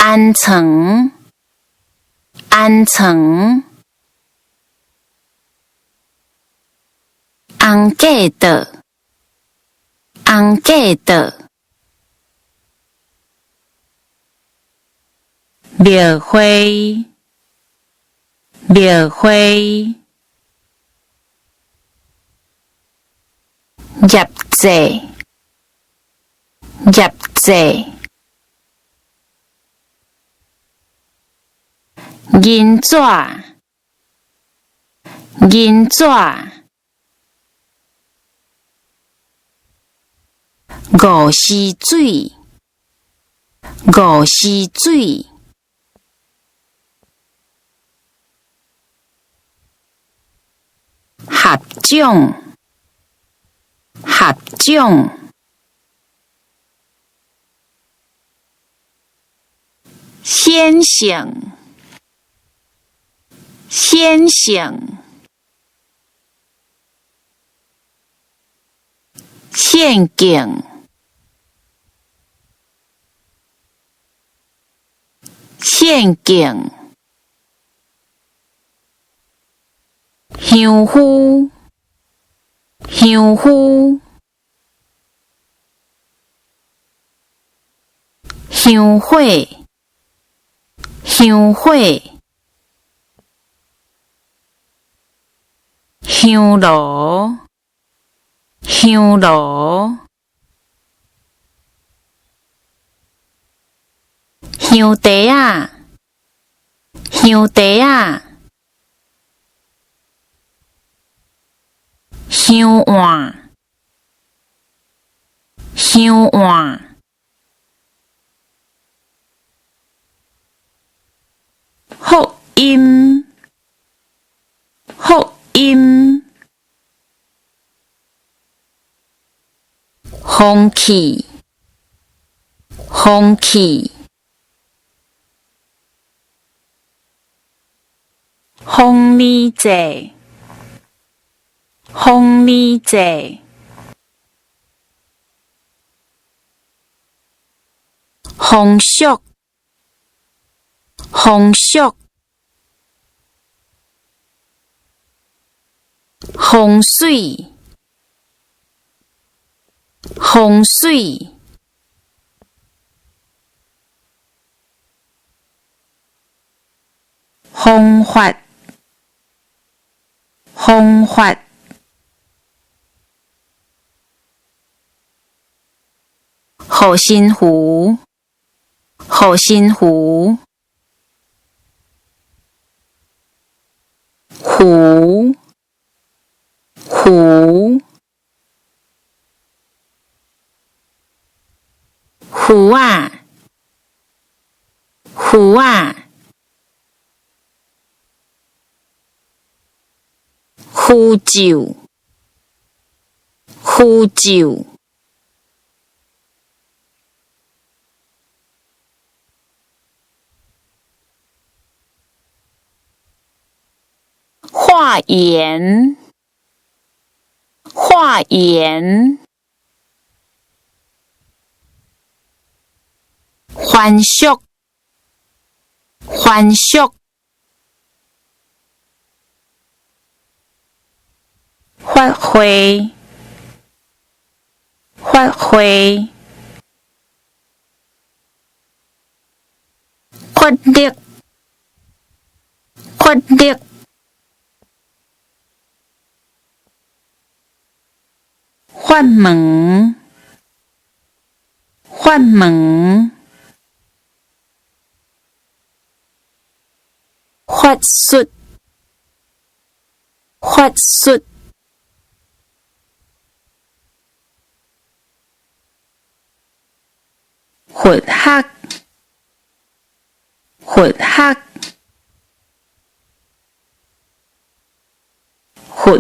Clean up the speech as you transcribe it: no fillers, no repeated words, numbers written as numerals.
安层，安层。红架的，红架的。庙会，庙会。业绩，业绩。银纸，银纸。五溪水，五溪水。合掌，合掌。先生，先生。陷阱，陷阱。香菇，香菇。香火，香火。香炉，香炉。香袋仔，香袋仔。香碗，香碗。福音，福音。风气，风气。风里节，风里节。风俗，风俗。风水，风水。方法，方法。护身符，护身符。壶，壶。壶啊，壶啊。呼救，呼救。化缘，化缘。还俗，还俗。发挥，发挥。发力，发力。发问，发问。发术，发术。佛学，佛学。佛